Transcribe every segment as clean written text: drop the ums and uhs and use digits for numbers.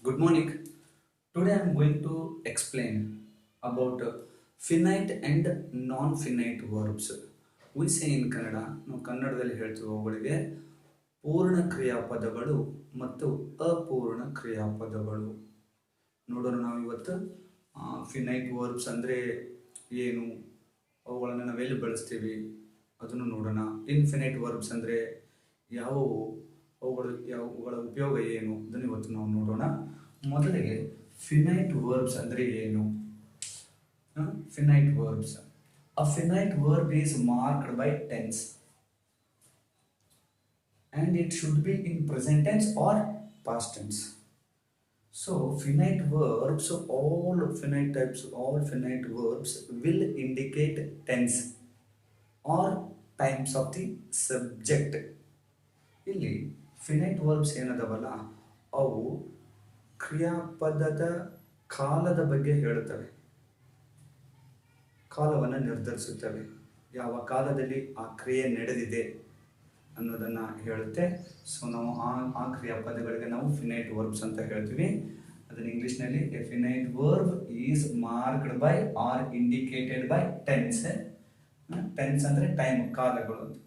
Good morning. Today I am going to explain about finite and non-finite verbs. We say in Kannada, ನಾವು ಕನ್ನಡದಲ್ಲಿ ಹೇಳ್ತೀವಿ ಅವುಗಳಿಗೆ ಪೂರ್ಣ ಕ್ರಿಯಾಪದಗಳು ಮತ್ತು ಅಪೂರ್ಣ ಕ್ರಿಯಾಪದಗಳು. ನೋಡೋಣ ನಾವು ಇವತ್ತು ಫಿನೈಟ್ ವರ್ಬ್ಸ್ ಅಂದರೆ ಏನು, ಅವುಗಳನ್ನು ನಾವೆಲ್ಲಿ ಬಳಸ್ತೀವಿ ಅದನ್ನು ನೋಡೋಣ. ಇನ್ಫಿನೈಟ್ ವರ್ಬ್ಸ್ ಅಂದರೆ ಯಾವುವು, ಅವುಗಳ ಉಪಯೋಗ ಏನು ಅದನ್ನು ಇವತ್ತು ನಾವು ನೋಡೋಣ. ಮೊದಲಿಗೆ ಫಿನೈಟ್ ವರ್ಬ್ಸ್ ಅಂದರೆ ಏನು? Finite verbs, a finite verb is marked by tense and it should be in present tense or past tense. So finite verbs, all finite verbs will indicate tense or times of the subject. ಇಲ್ಲಿ finite verbs ಏನದವಲ್ಲ ಅವು ಕ್ರಿಯಾಪದದ ಕಾಲದ ಬಗ್ಗೆ ಹೇಳುತ್ತವೆ, ಕಾಲವನ್ನು ನಿರ್ಧರಿಸುತ್ತವೆ, ಯಾವ ಕಾಲದಲ್ಲಿ ಆ ಕ್ರಿಯೆ ನಡೆದಿದೆ ಅನ್ನೋದನ್ನು ಹೇಳುತ್ತೆ. ಸೊ ನಾವು ಆ ಕ್ರಿಯಾಪದಗಳಿಗೆ ನಾವು ಫಿನೈಟ್ ವರ್ಬ್ಸ್ ಅಂತ ಹೇಳ್ತೀವಿ. ಅದನ್ನು ಇಂಗ್ಲೀಷ್ನಲ್ಲಿ a finite verb is marked by or indicated by tense. Tense ಅಂದರೆ ಟೈಮ್, ಕಾಲಗಳು ಅಂತ.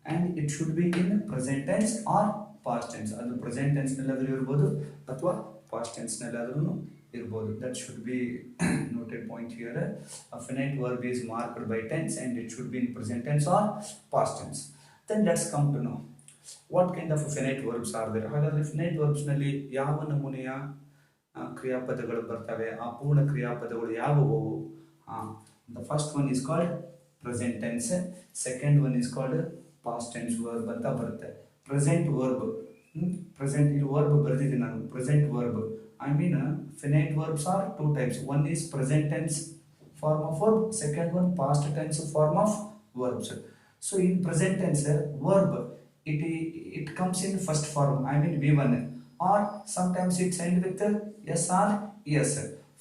And it should be in present tense or past tense. ಅದು ಪ್ರೆಸೆಂಟ್ ಟೆನ್ಸ್ನಲ್ಲಾದರೂ ಇರ್ಬೋದು ಅಥವಾ ಪಾಸ್ಟ್ ಟೆನ್ಸ್ನಲ್ಲಾದ್ರೂ ಇರ್ಬೋದು. That should be noted point here. A finite verb is marked by tense and it should be in present tense or past tense. Then let's come to know what kind of finite verbs are there. ಹಾಗಾದರೆ finite ವರ್ಬ್ಸ್ನಲ್ಲಿ ಯಾವ ನಮೂನೆಯ ಕ್ರಿಯಾಪದಗಳು ಬರ್ತವೆ, ಆ ಪೂರ್ಣ ಕ್ರಿಯಾಪದಗಳು ಯಾವುವು? The first one is called present tense, second one is called past tense verb ಅಂತ ಬರುತ್ತೆ. ಪ್ರೆಸೆಂಟ್ ವರ್ಬ್, ಪ್ರೆಸೆಂಟ್ ಇಲ್ಲಿ ವರ್ಬ್ ಬರೆದಿದ್ದೀನಿ ನಾನು, present verb. I mean, finite verbs are two types. One is present tense form of verb, second one past tense form of verbs. So in present tense, verb it comes in first form, I mean V1, or sometimes it's end with yes or yes.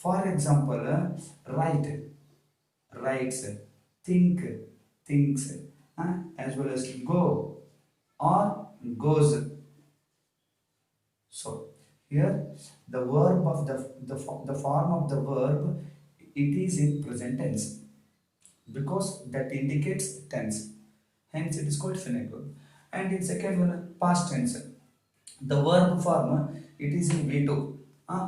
For example, write, writes, think, thinks, as well as go or goes. So here the verb of the form of the verb, it is in present tense because that indicates tense, hence it is called finite verb. And in second one, past tense, the verb form it is in V2,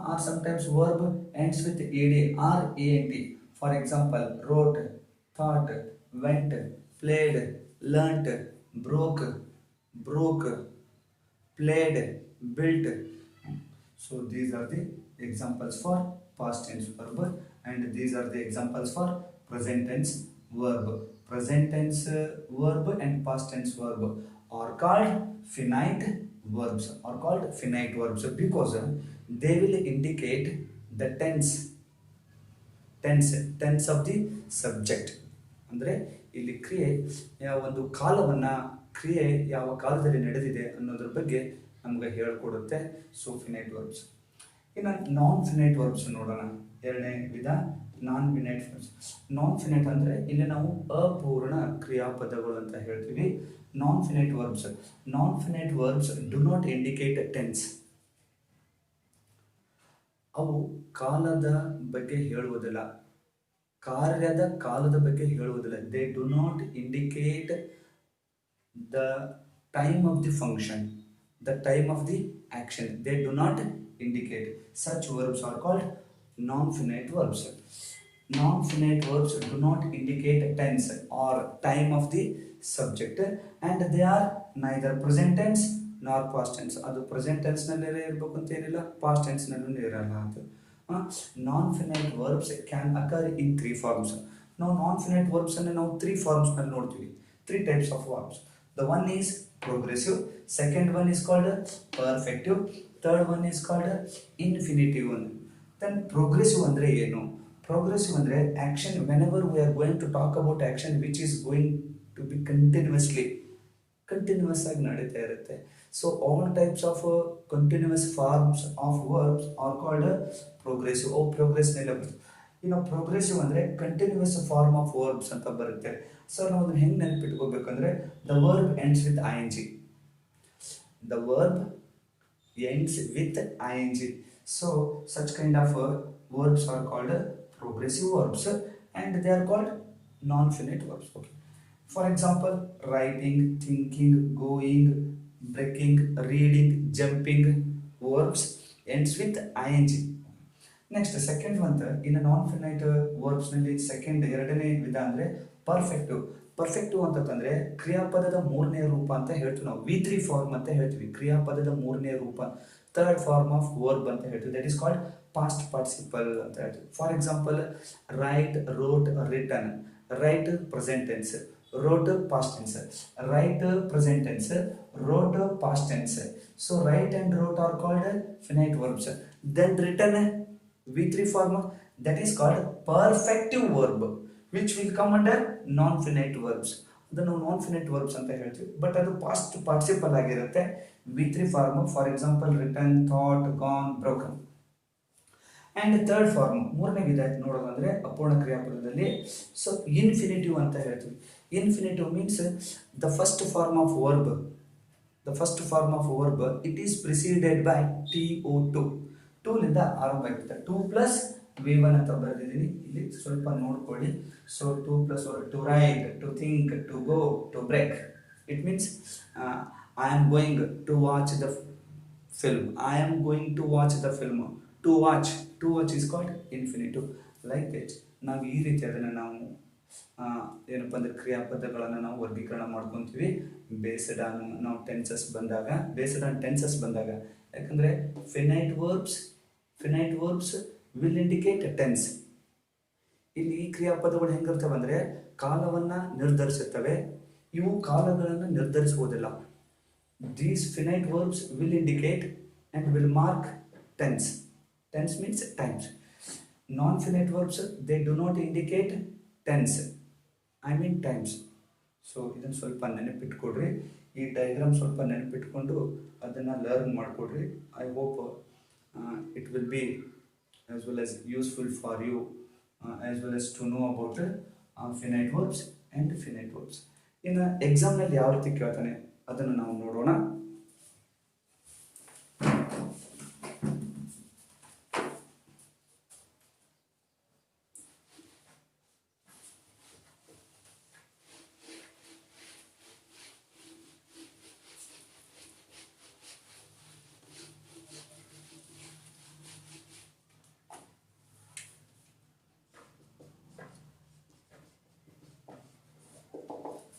or sometimes verb ends with ed or ant. For example, wrote, thought, went, played, learnt, broke, played, built. So these are the examples for past tense verb and these are the examples for present tense verb. Present tense verb and past tense verb are called finite verbs, because they will indicate the tense of the subject. ಅಂದರೆ ಇಲ್ಲಿ ಕ್ರಿಯೆ ಒಂದು ಕಾಲವನ್ನು, ಕ್ರಿಯೆ ಯಾವ ಕಾಲದಲ್ಲಿ ನಡೆದಿದೆ ಅನ್ನೋದ್ರ ಬಗ್ಗೆ ನಮಗೆ ಹೇಳಿಕೊಡುತ್ತೆ. So finite verbs. ಇನ್ನು ನಾನ್ ಫಿನೈಟ್ ವರ್ಬ್ಸ್ ನೋಡೋಣ. ಎರಡನೇ ವಿಧ non finite verbs. Non finite ಅಂದರೆ ಇಲ್ಲಿ ನಾವು ಅಪೂರ್ಣ ಕ್ರಿಯಾಪದಗಳು ಅಂತ ಹೇಳ್ತೀವಿ. Non finite verbs do not indicate tense. ಅವು ಕಾಲದ ಬಗ್ಗೆ ಹೇಳುವುದಿಲ್ಲ, ಕಾರ್ಯದ ಕಾಲದ ಬಗ್ಗೆ ಹೇಳುವುದಿಲ್ಲ. They do not indicate the time of the function, the time of the action. They do not indicate. Such verbs are called non-finite verbs. Non-finite verbs do not indicate tense or time of the subject and they are neither present tense nor past tense. ಅದು present ಟೆನ್ಸ್ನಲ್ಲೇ ಇರಬೇಕು ಅಂತ ಏನಿಲ್ಲ, past ಟೆನ್ಸ್ನಲ್ಲೂ ಇರಲ್ಲ ಅಂತ. Non-finite verbs can occur in three forms. ನಾವು non-finite verbs ಅನ್ನು ನಾವು three ಫಾರ್ಮ್ಸ್ನಲ್ಲಿ ನೋಡ್ತೀವಿ. Three types of verbs. The one is progressive, second one is called perfective, third one is called infinitive one. Then progressive andre ಏನು? Progressive andre action, whenever we are going to talk about action which is going to be continuous ಆಗಿ ನಡೀತಾ ಇರುತ್ತೆ. So all types of continuous forms of verbs are called progressive. progress ನೆಲೆಬರುತ್ತೆ. ಇನ್ನು progressive ಅಂದರೆ continuous form of verbs ಅಂತ ಬರುತ್ತೆ. So ನಾವು ಅದನ್ನು ಹೆಂಗೆ ನೆನಪಿಟ್ಕೋಬೇಕಂದ್ರೆ the verb ends with I N G. The verb ends with ing. So such kind of verbs are called progressive verbs, and they are called non-finite verbs. Okay. For example, writing, thinking, going, breaking, reading, jumping, verbs ends with ing. Next second ಒಂದು ಇನ್ನು ನಾನ್ finite verbs ನಲ್ಲಿ second ಎರಡನೇ ವಿಧ ಅಂದ್ರೆ ಪರ್ಫೆಕ್ಟಿವ್. ಪರ್ಫೆಕ್ಟಿವ್ ಅಂತಂದ್ರೆ ಕ್ರಿಯಾಪದದ ಮೂರನೇ ರೂಪ ಅಂತ ಹೇಳ್ತೀವಿ ನಾವು. ವಿ3 ಫಾರ್ಮ್ ಅಂತ ಹೇಳ್ತೀವಿ, ಕ್ರಿಯಾಪದದ ಮೂರನೇ ರೂಪ, ಥರ್ಡ್ ಫಾರ್ಮ್ ಆಫ್ ವರ್ಬ್ ಅಂತ ಹೇಳ್ತೀವಿ. That is called past participle ಅಂತ ಹೇಳ್ತೀವಿ. For example, write, wrote, written. Write present tense, wrote past tense, write present tense, wrote past tense. So write and wrote are called finite verbs. Then written v3 form, that is called perfective verb, which will come under non-finite verbs. ಅದನ್ನು ನಾನ್ finite verbs ಅಂತ ಹೇಳ್ತೀವಿ, but ಅದು past participle ಆಗಿರುತ್ತೆ ವಿ3 form. For example, written, thought, gone, broken. And third form, ಮೂರನೇ ವಿಧ ನೋಡೋದಂದ್ರೆ ಅಪೂರ್ಣ ಕ್ರಿಯಾಪದದಲ್ಲಿ ಸೊ ಇನ್ಫಿನಿಟಿವ್ ಅಂತ ಹೇಳ್ತೀವಿ. Infinitive means the first form of verb. The first form of verb it is preceded by TO2. ಟೂಲಿಂದ ಆರಂಭ ಆಗಿರುತ್ತೆ. 2 + V1 ಅಂತ ಬರೆದಿದ್ದೀನಿ, ಇಲ್ಲಿ ಸ್ವಲ್ಪ ನೋಡ್ಕೊಳ್ಳಿ. So 2 + to write, to think, to go, to break. It means I am going to watch the film, I am going to watch the film. To watch is called infinitive. Like it ನಾವು ಈ ರೀತಿ ಅದನ್ನು ನಾವು ಏನಪ್ಪ ಅಂದರೆ ಕ್ರಿಯಾಪದಗಳನ್ನು ನಾವು ವರ್ಗೀಕರಣ ಮಾಡ್ಕೊತೀವಿ ಬೇಸ್ಡ್ ಆನ್ ನಾವು ಟೆನ್ಸಸ್ ಬಂದಾಗ, ಯಾಕಂದರೆ finite verbs will indicate tense. ಇಲ್ಲಿ ಈ ಕ್ರಿಯಾಪದಗಳು ಹೆಂಗಿರ್ತವೆ ಅಂದರೆ ಕಾಲವನ್ನು ನಿರ್ಧರಿಸುತ್ತವೆ, ಇವು ಕಾಲಗಳನ್ನು ನಿರ್ಧರಿಸುವುದಿಲ್ಲ. These finite verbs will indicate and will mark tense. Tense means times. Non-finite verbs, they do not indicate tense, I mean times. So ಇದನ್ನು ಸ್ವಲ್ಪ ನೆನಪಿಟ್ಕೊಡ್ರಿ, ಈ ಡಯಾಗ್ರಾಮ್ ಸ್ವಲ್ಪ ನೆನಪಿಟ್ಕೊಂಡು ಅದನ್ನು ಲರ್ನ್ ಮಾಡಿಕೊಡ್ರಿ. I hope it will be as well as useful for you as well as to know about finite verbs and finite verbs. ಇನ್ನು ಎಕ್ಸಾಮ್ನಲ್ಲಿ ಯಾವ ರೀತಿ ಕೇಳ್ತಾನೆ ಅದನ್ನು ನಾವು ನೋಡೋಣ.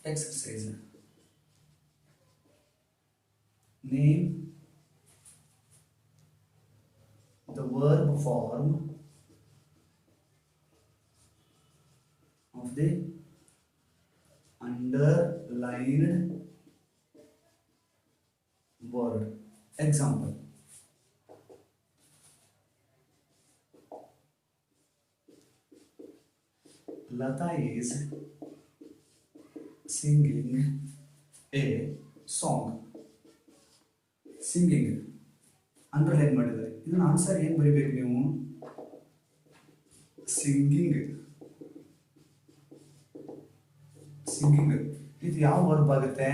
Exercise. Name the verb form of the underlined word. Example. Lata is singing a song. Singing underline ಮಾಡಿದ್ದಾರೆ. ಇದನ್ನ ಆನ್ಸರ್ ಏನು ಬರೀಬೇಕು ನೀವು? ಸಿಂಗಿಂಗ್. ಇದು ಯಾವ ವರ್ಬ್ ಆಗುತ್ತೆ?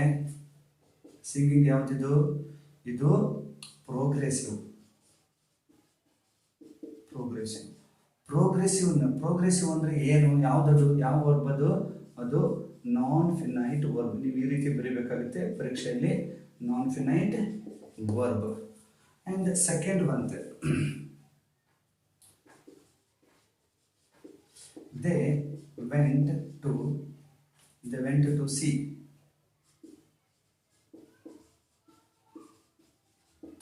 ಸಿಂಗಿಂಗ್ ಯಾವ್ದಿದು? ಇದು ಪ್ರೋಗ್ರೆಸಿವ್ ಅಂದ್ರೆ ಏನು? ಯಾವ್ದದು? ಯಾವ ವರ್ಬ್ ಅದು ನಾನ್ ಫಿನೈಟ್ ವರ್ಬ್. ನೀವು ಈ ರೀತಿ ಬರೀಬೇಕಾಗುತ್ತೆ ಪರೀಕ್ಷೆಯಲ್ಲಿ, non finite verb. And second one, they went to see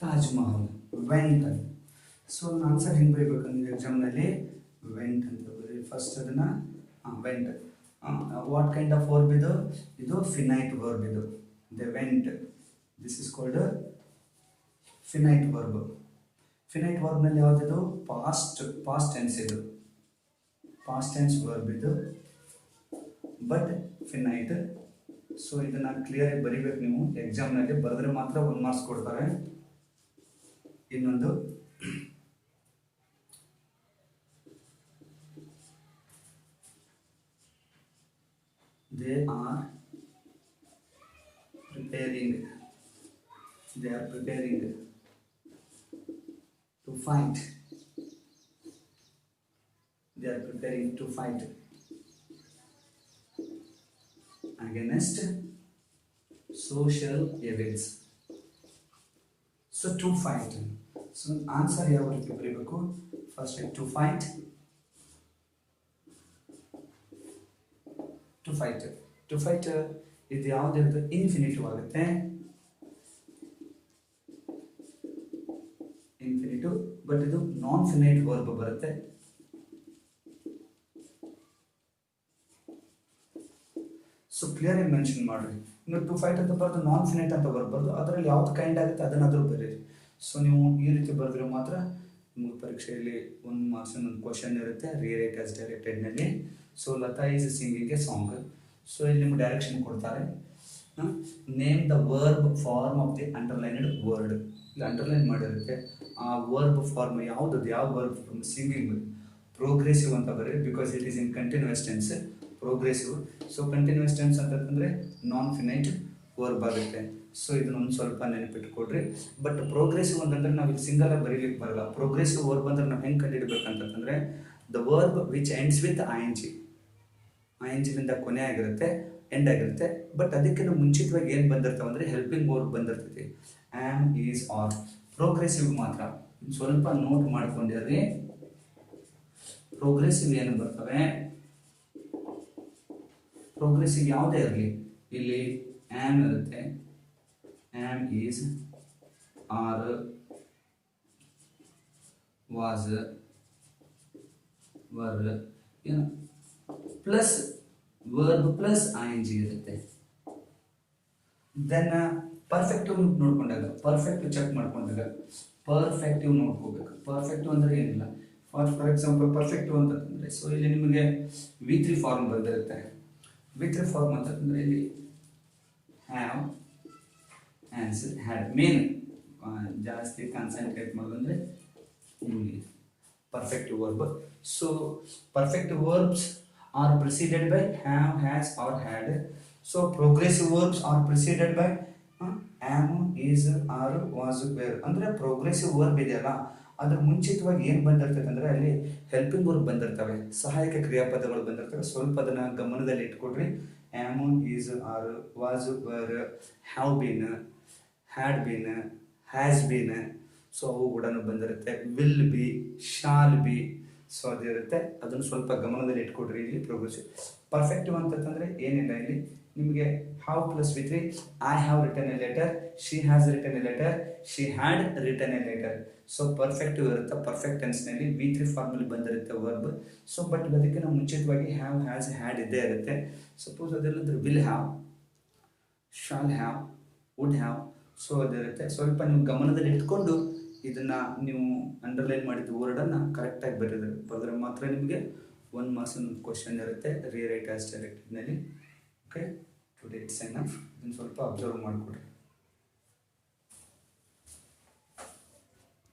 Taj Mahal. Went. So answer ಹೆಂಗೆ ಬರೀಬೇಕಂದ್ರೆ ಎಕ್ಸಾಮ್ನಲ್ಲಿ ವೆಂಟ್ ಅಂತ ಬರೀ ಫಸ್ಟ್ ಅದನ್ನ went. What kind of verb ಇದು? ಇದು ಫಿನೈಟ್ ವರ್ಬ್. ಇದು they went, this is called finite verb. Finite ವರ್ಬ್ನಲ್ಲಿ ಯಾವುದಿದು? Past tense. ಇದು ಪಾಸ್ಟ್ ಟೆನ್ಸ್ ವರ್ಬ್ ಇದು, ಬಟ್ ಫಿನೈಟ್. ಸೊ ಇದನ್ನ ಕ್ಲಿಯರ್ ಆಗಿ ಬರಿಬೇಕು ನೀವು ಎಕ್ಸಾಮ್ನಲ್ಲಿ. ಬರೆದ್ರೆ ಮಾತ್ರ 1 ಮಾರ್ಕ್ಸ್ ಕೊಡ್ತಾರೆ. ಇನ್ನೊಂದು, they are preparing fight. They are preparing to fight against social evils. So to fight. So answer ಯಾವ ರೀತಿ ಬರೀಬೇಕು? First to fight. To fight. To fight ಇದು ಯಾವುದಿರುತ್ತೆ? ಇನ್ಫಿನಿಟಿವ್ ಆಗುತ್ತೆ. ಇನ್ಫಿನಿಟಿವ್, ಬಟ್ ಇದು ನಾನ್ ಫಿನೈಟ್ ವರ್ಬ್ ಬರುತ್ತೆ. ಸೊ ಕ್ಲಿಯರ್ ಆಗಿ mention ಮಾಡ್ರಿ. ಇನ್ನು ಟು ಫೈಟ್ ಅಂತ ಬರೆದು ನಾನ್ ಫಿನೈಟ್ ಅಂತ ಬರ್ಬಾರ್ದು. ಅದರಲ್ಲಿ ಯಾವ್ದು ಕೈಂಡ್ ಆಗುತ್ತೆ ಅದನ್ನಾದ್ರೂ ಬರೀರಿ. ಸೊ ನೀವು ಈ ರೀತಿ ಬರೆದ್ರೆ ಮಾತ್ರ ನಿಮಗೆ ಪರೀಕ್ಷೆಯಲ್ಲಿ 1 ಮಾರ್ಕ್ಸಿನ ಒಂದು ಕ್ವಶನ್ ಇರುತ್ತೆ, ರಿಯರೇಟ್ ಆಸ್ ಡೈರೆಕ್ಟೆಡ್ನಲ್ಲಿ. So Lata is singing a song. So ಇಲ್ಲಿ ನಿಮ್ಗೆ ಡೈರೆಕ್ಷನ್ ಕೊಡ್ತಾರೆ, name the verb form of the underlined word. ಇಲ್ಲಿ ಅಂಡರ್ಲೈನ್ ಮಾಡಿರುತ್ತೆ, ಆ ವರ್ಬ್ ಫಾರ್ಮ್ ಯಾವುದದು, ಯಾವ ವರ್ಬ್ ಫಾರ್ಮ್? ಸಿಂಗಿಂಗ್. ಪ್ರೋಗ್ರೆಸಿವ್ ಅಂತ ಬರೀ, because it is in continuous tense. Progressive. So continuous tense ಅಂತಂದ್ರೆ ನಾನ್ ಫಿನೈಟ್ ವರ್ಬ್ ಆಗುತ್ತೆ. ಸೊ ಇದನ್ನೊಂದು ಸ್ವಲ್ಪ ನೆನಪಿಟ್ಕೊಡ್ರಿ. ಬಟ್ ಪ್ರೋಗ್ರೆಸಿವ್ ಅಂತಂದ್ರೆ ನಾವು ಇಲ್ಲಿ ಸಿಂಗಲ್ ಆಗಿ ಬರೀಲಿಕ್ಕೆ ಬರಲ್ಲ. ಪ್ರೋಗ್ರೆಸಿವ್ ವರ್ಬ್ ಅಂದ್ರೆ ನಾವು ಹೆಂಗೆ ಕಂಡುಹಿಡಬೇಕಂತಂದ್ರೆ the verb which ends with ING. INGಲಿಂದ ಕೊನೆ ಆಗಿರುತ್ತೆ, ಎಂಡ್ ಆಗಿರುತ್ತೆ. ಬಟ್ ಅದಕ್ಕಿಂತ ಮುಂಚಿತವಾಗಿ ಏನು ಬಂದಿರ್ತಾವೆ ಅಂದರೆ ಹೆಲ್ಪಿಂಗ್ ವರ್ಬ್ ಬಂದಿರ್ತೈತಿ, ಆಮ್, ಈಸ್, ಆರ್. ಪ್ರೋಗ್ರೆಸಿವ್ ಮಾತ್ರ ಸ್ವಲ್ಪ ನೋಟ್ ಮಾಡ್ಕೊಂಡಿರ್ರಿ. ಪ್ರೋಗ್ರೆಸಿವ್ ಏನು ಬರ್ತವೆ? ಪ್ರೋಗ್ರೆಸಿವ್ ಯಾವುದೇ ಇರಲಿ, ಇಲ್ಲಿ ಆಮ್ ಇರುತ್ತೆ, am, is, are, was, were, ಏನು ಪ್ಲಸ್ ವರ್ಬ್ ಪ್ಲಸ್ ING ಇರುತ್ತೆ. ದೆನ್ ಪರ್ಫೆಕ್ಟಿವ್ ನೋಡ್ಕೊಂಡಾಗ, ಪರ್ಫೆಕ್ಟ್ ಚೆಕ್ ಮಾಡ್ಕೊಂಡಾಗ ಪರ್ಫೆಕ್ಟಿವ್ ನೋಡ್ಕೋಬೇಕು. ಪರ್ಫೆಕ್ಟಿವ್ ಅಂದರೆ ಏನಿಲ್ಲ, ಫಾರ್ ಎಕ್ಸಾಂಪಲ್ ಪರ್ಫೆಕ್ಟಿವ್ ಅಂತಂದರೆ, ಸೊ ಇಲ್ಲಿ ನಿಮಗೆ V3 ಫಾರ್ಮ್ ಬಂದಿರುತ್ತೆ. V3 ಫಾರ್ಮ್ ಅಂತಂದರೆ ಇಲ್ಲಿ ಹ್ಯಾವ್, ಹ್ಯಾಸ್, ಹ್ಯಾಡ್. ಮೇನ್ ಜಾಸ್ತಿ ಕಾನ್ಸಂಟ್ರೇಟ್ ಮಾಡೋದಂದರೆ ನಿಮಗೆ perfective verb. So perfective verbs are preceded by have, has or had. So progressive verbs are preceded by am, is, are, was, were. ಅಂದ್ರೆ progressive verb ಇದೆಯಲ್ಲ ಅದ್ರ ಮುಂಚಿತವಾಗಿ ಏನು ಬಂದಿರ್ತದೆ ಅಂದರೆ ಅಲ್ಲಿ ಹೆಲ್ಪಿಂಗ್ ವರ್ಬ್ ಬಂದಿರ್ತವೆ, ಸಹಾಯಕ ಕ್ರಿಯಾಪದಗಳು ಬಂದಿರ್ತವೆ. ಸ್ವಲ್ಪ ಅದನ್ನ ಗಮನದಲ್ಲಿ ಇಟ್ಕೊಡ್ರಿ. Am, is, are, was, were, have been, had been, has been. So ಅವು ಕೂಡ ಬಂದಿರುತ್ತೆ. Will be, shall be. So ಅದಿರುತ್ತೆ, ಅದನ್ನು ಸ್ವಲ್ಪ ಗಮನದಲ್ಲಿ ಇಟ್ಕೊಡ್ರಿ. ಇಲ್ಲಿ ಪ್ರೋಗ್ರೆಸಿವ್. ಪರ್ಫೆಕ್ಟಿವ್ ಅಂತಂದ್ರೆ ಏನಿಲ್ಲ, ಇಲ್ಲಿ ನಿಮಗೆ have plus V3, I have written a letter, she has written a letter, she had written a letter. So perfective ಇರುತ್ತೆ. ಪರ್ಫೆಕ್ಟ್ ಟೆನ್ಸ್ನಲ್ಲಿ V3 ಫಾರ್ಮಲ್ಲಿ ಬಂದಿರುತ್ತೆ ವರ್ಬ್. ಸೊ ಬಟ್ ಅದಕ್ಕೆ ನಾವು ಮುಂಚಿತವಾಗಿ ಹ್ಯಾವ್, ಹ್ಯಾಸ್, ಹ್ಯಾಡ್ ಇದ್ದೇ ಇರುತ್ತೆ. ಸಪೋಸ್ ಅದೆಲ್ಲಂದ್ರೆ will have, shall have, would have. So ಅದಿರುತ್ತೆ. ಸ್ವಲ್ಪ ನೀವು ಗಮನದಲ್ಲಿ ಇಟ್ಕೊಂಡು ಇದನ್ನ ನೀವು ಅಂಡರ್ಲೈನ್ ಮಾಡಿದ ವರ್ಡನ್ನು ಕರೆಕ್ಟಾಗಿ ಬರೆದ್ರೆ ಮಾತ್ರ ನಿಮಗೆ 1 ಮಾರ್ಕ್ಸಿನ ಕ್ವಶನ್ ಇರುತ್ತೆ, ರಿಯರೇಟ್ ಆಸ್ ಡೈರೆಕ್ಟೆಡ್ನಲ್ಲಿ. Okay, today it's enough. ಇದನ್ನು ಸ್ವಲ್ಪ ಅಬ್ಸರ್ವ್ ಮಾಡಿಕೊಡ್ರಿ.